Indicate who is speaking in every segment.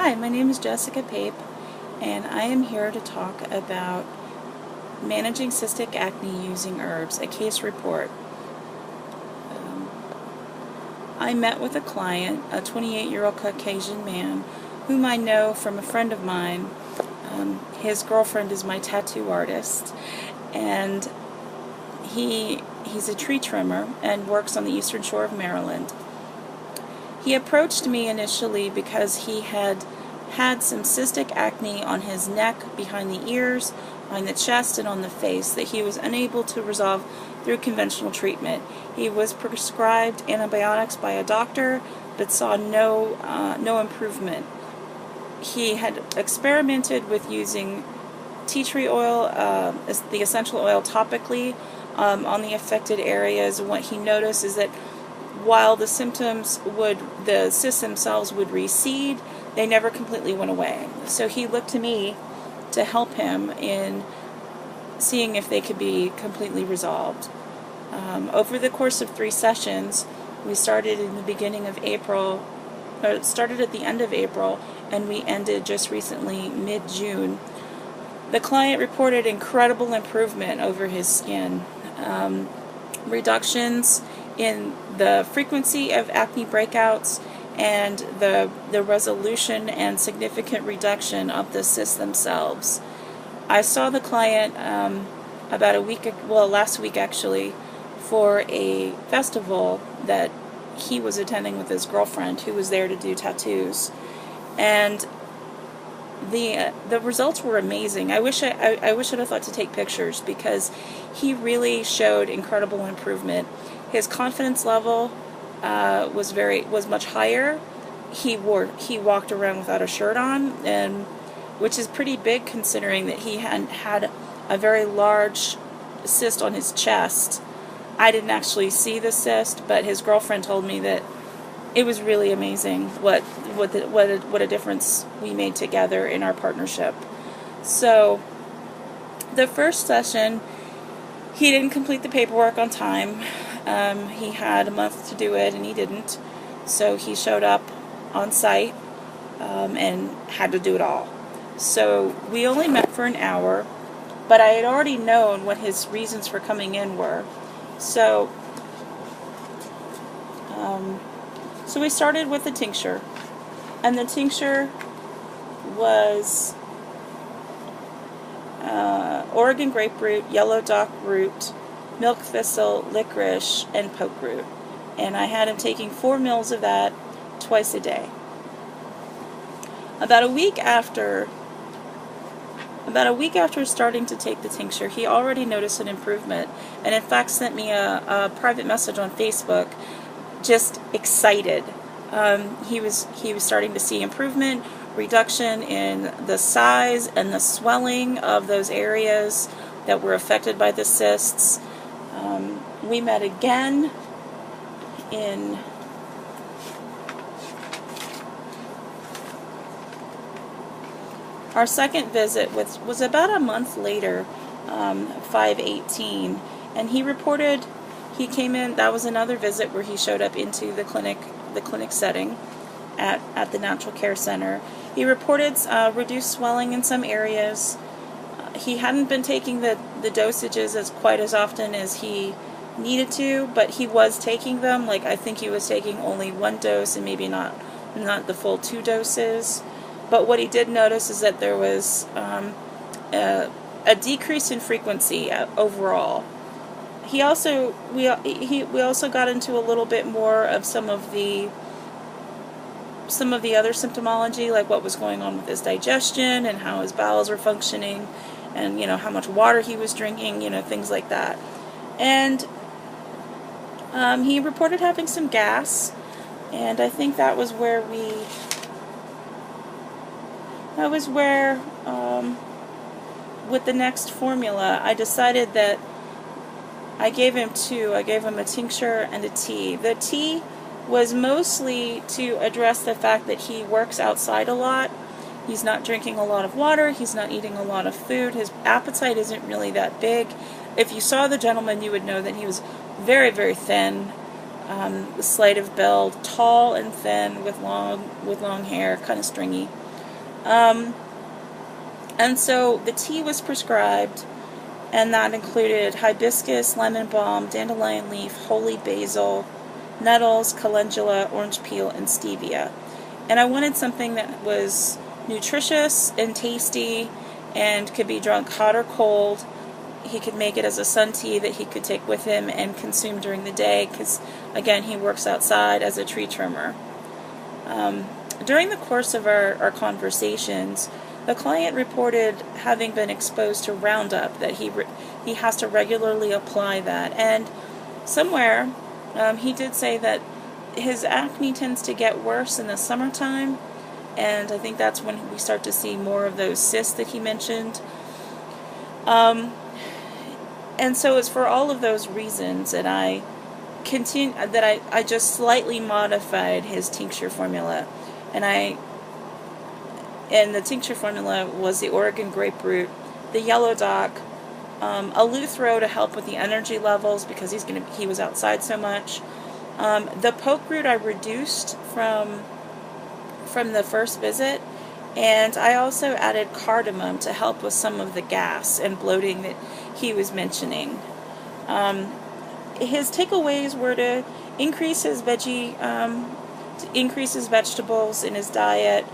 Speaker 1: Hi, my name is Jessica Pape, and I am here to talk about managing cystic acne using herbs, a case report. I met with a client, a 28-year-old Caucasian man, whom I know from a friend of mine. His girlfriend is my tattoo artist, and he's a tree trimmer and works on the eastern shore of Maryland. He approached me initially because he had some cystic acne on his neck, behind the ears, behind the chest, and on the face that he was unable to resolve through conventional treatment. He was prescribed antibiotics by a doctor but saw no improvement. He had experimented with using tea tree oil, the essential oil, topically on the affected areas, and what he noticed is that while the cysts themselves would recede, they never completely went away. So he looked to me to help him in seeing if they could be completely resolved. Over the course of 3 sessions, we started in the beginning of April, or started at the end of April, and we ended just recently, mid-June. The client reported incredible improvement over his skin. Reductions in the frequency of acne breakouts and the resolution and significant reduction of the cysts themselves. I saw the client about a week, last week actually, for a festival that he was attending with his girlfriend, who was there to do tattoos, and the results were amazing. I wish I'd have thought to take pictures, because he really showed incredible improvement. His confidence level was much higher. He walked around without a shirt on, and which is pretty big considering that he had a very large cyst on his chest. I didn't actually see the cyst, but his girlfriend told me that it was really amazing what a difference we made together in our partnership. So the first session, he didn't complete the paperwork on time. He had a month to do it, and he didn't. So he showed up on site and had to do it all. So we only met for an hour, but I had already known what his reasons for coming in were. So we started with the tincture, and the tincture was Oregon grapefruit, yellow dock root, milk thistle, licorice, and poke root. And I had him taking 4 mils of that twice a day. About a week after starting to take the tincture, he already noticed an improvement, and in fact sent me a private message on Facebook, just excited. He was starting to see improvement, reduction in the size and the swelling of those areas that were affected by the cysts. We met again in our second visit, was about a month later, 5/18, and he reported he came in. That was another visit where he showed up into the clinic setting at the Natural Care Center. He reported reduced swelling in some areas. He hadn't been taking the dosages quite as often as he needed to, but he was taking them. Like, I think he was taking only 1 dose and maybe not the full 2 doses. But what he did notice is that there was a decrease in frequency overall. We also got into a little bit more of some of the other symptomology, like what was going on with his digestion and how his bowels were functioning, and how much water he was drinking, things like that. And he reported having some gas, and I think that was where with the next formula, I decided that I gave him 2. I gave him a tincture and a tea. The tea was mostly to address the fact that he works outside a lot. He's not drinking a lot of water. He's not eating a lot of food. His appetite isn't really that big. If you saw the gentleman, you would know that he was very, very thin, slight of build, tall and thin, with long hair, kind of stringy. And so the tea was prescribed, and that included hibiscus, lemon balm, dandelion leaf, holy basil, nettles, calendula, orange peel, and stevia. And I wanted something that was nutritious and tasty and could be drunk hot or cold. He could make it as a sun tea that he could take with him and consume during the day because, again, he works outside as a tree trimmer. During the course of our conversations, the client reported having been exposed to Roundup, that he has to regularly apply that. And somewhere he did say that his acne tends to get worse in the summertime, and I think that's when we start to see more of those cysts that he mentioned. And so it's for all of those reasons that I just slightly modified his tincture formula, and the tincture formula was the Oregon grapefruit, the yellow dock, eleuthero to help with the energy levels because he was outside so much. The poke root I reduced from the first visit, and I also added cardamom to help with some of the gas and bloating that he was mentioning. His takeaways were to increase his vegetables in his diet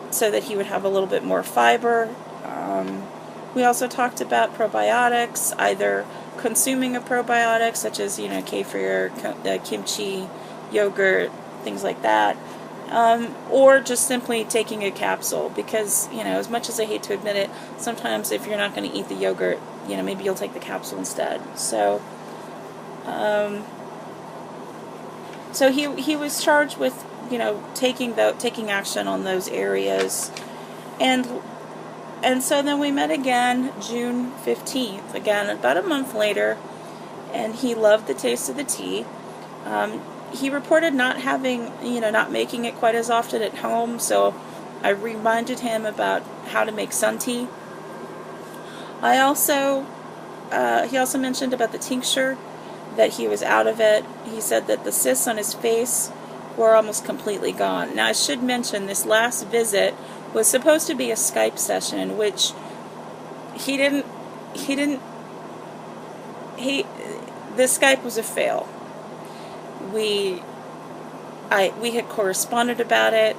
Speaker 1: so that he would have a little bit more fiber. We also talked about probiotics, either consuming a probiotic such as kefir, kimchi, yogurt, things like that, or just simply taking a capsule because as much as I hate to admit it, sometimes if you're not going to eat the yogurt, maybe you'll take the capsule instead. So he was charged with taking action on those areas, and so then we met again June 15th, again about a month later, and he loved the taste of the tea. He reported not making it quite as often at home, so I reminded him about how to make sun tea. He also mentioned about the tincture, that he was out of it. He said that the cysts on his face were almost completely gone. Now I should mention this last visit was supposed to be a Skype session, which the Skype was a fail. We had corresponded about it,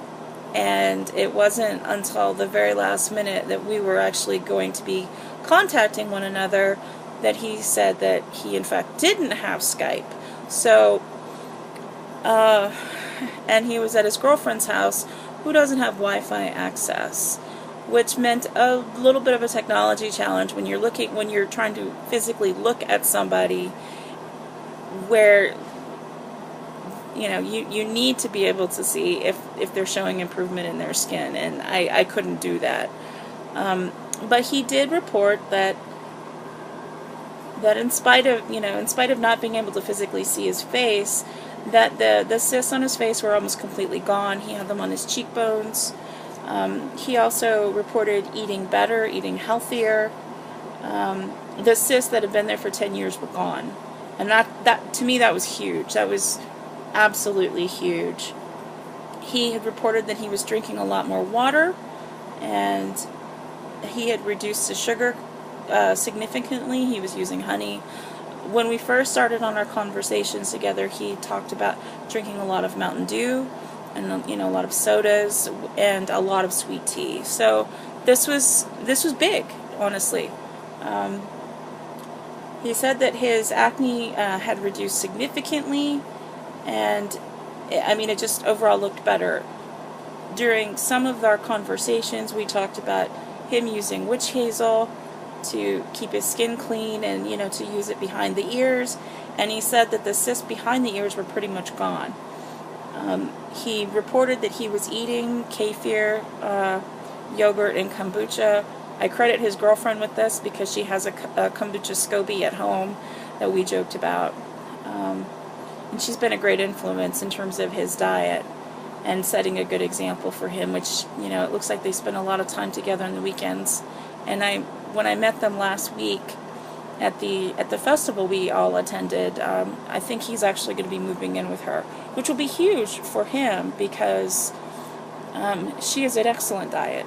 Speaker 1: and it wasn't until the very last minute that we were actually going to be contacting one another that he said that he in fact didn't have Skype. So and he was at his girlfriend's house, who doesn't have Wi-Fi access, which meant a little bit of a technology challenge when you're trying to physically look at somebody where you need to be able to see if they're showing improvement in their skin, and I couldn't do that. But he did report that in spite of not being able to physically see his face, that the cysts on his face were almost completely gone. He had them on his cheekbones. He also reported eating better, eating healthier. The cysts that had been there for 10 years were gone. And that to me, that was huge. That was absolutely huge. He had reported that he was drinking a lot more water, and he had reduced the sugar significantly. He was using honey. When we first started on our conversations together, he talked about drinking a lot of Mountain Dew and a lot of sodas and a lot of sweet tea. So this was big, honestly. He said that his acne had reduced significantly, and it just overall looked better. During some of our conversations, we talked about him using witch hazel to keep his skin clean and to use it behind the ears, and he said that the cysts behind the ears were pretty much gone. He reported that he was eating kefir, yogurt, and kombucha. I credit his girlfriend with this because she has a kombucha SCOBY at home that we joked about, and she's been a great influence in terms of his diet and setting a good example for him, which it looks like they spend a lot of time together on the weekends. And when I met them last week at the festival we all attended, I think he's actually going to be moving in with her, which will be huge for him because she has an excellent diet.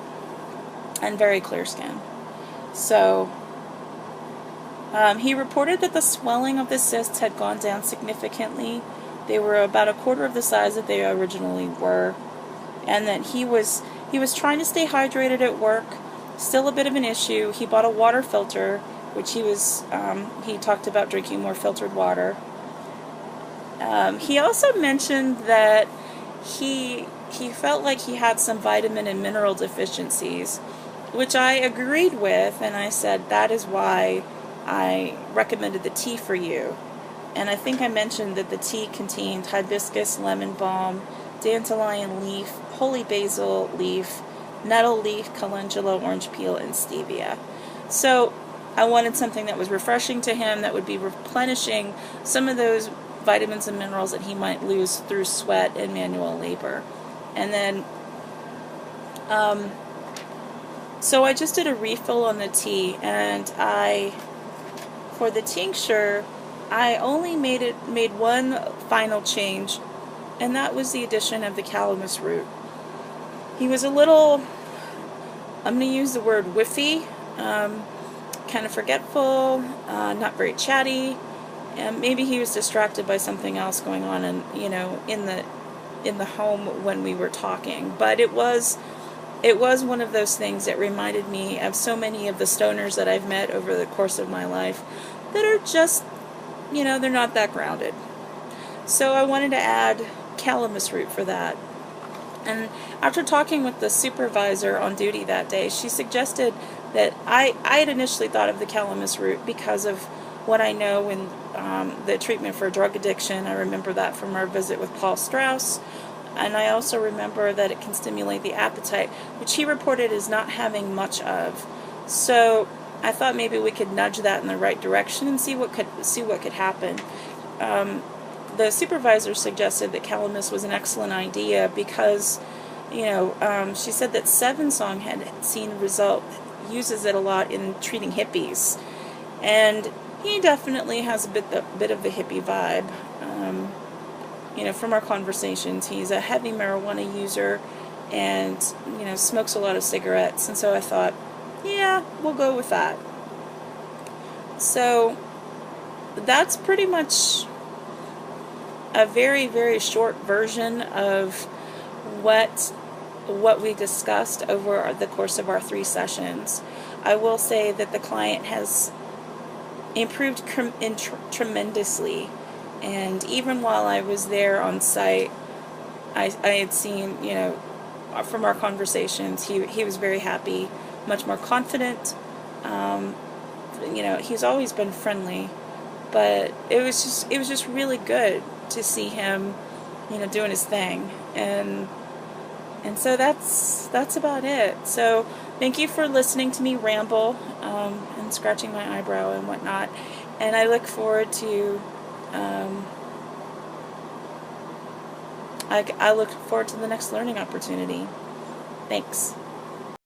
Speaker 1: and very clear skin. So he reported that the swelling of the cysts had gone down significantly. They were about a quarter of the size that they originally were, and that he was trying to stay hydrated at work. Still a bit of an issue. He bought a water filter, which he talked about drinking more filtered water. He also mentioned that he felt like he had some vitamin and mineral deficiencies, which I agreed with, and I said that is why I recommended the tea for you. And I think I mentioned that the tea contained hibiscus, lemon balm, dandelion leaf, holy basil leaf, nettle leaf, calendula, orange peel, and stevia. So I wanted something that was refreshing to him, that would be replenishing some of those vitamins and minerals that he might lose through sweat and manual labor. And then so I just did a refill on the tea, and for the tincture, I only made one final change, and that was the addition of the calamus root. He was a little, I'm going to use the word whiffy, kind of forgetful, not very chatty, and maybe he was distracted by something else going on in the home when we were talking. But it was one of those things that reminded me of so many of the stoners that I've met over the course of my life that are just, they're not that grounded. So I wanted to add calamus root for that. And after talking with the supervisor on duty that day, she suggested that I had initially thought of the calamus root because of what I know in the treatment for drug addiction. I remember that from our visit with Paul Strauss. And I also remember that it can stimulate the appetite, which he reported is not having much of. So I thought maybe we could nudge that in the right direction and see what could happen. The supervisor suggested that calamus was an excellent idea because, she said that Seven Song had seen uses it a lot in treating hippies, and he definitely has a bit of the hippie vibe. From our conversations, he's a heavy marijuana user and, smokes a lot of cigarettes. And so I thought, yeah, we'll go with that. So that's pretty much a very, very short version of what we discussed over the course of our 3 sessions. I will say that the client has improved tremendously. And even while I was there on site, I had seen, from our conversations, he was very happy, much more confident. He's always been friendly, but it was just really good to see him, doing his thing. And so that's about it. So thank you for listening to me ramble and scratching my eyebrow and whatnot. And I look forward to I look forward to the next learning opportunity. Thanks.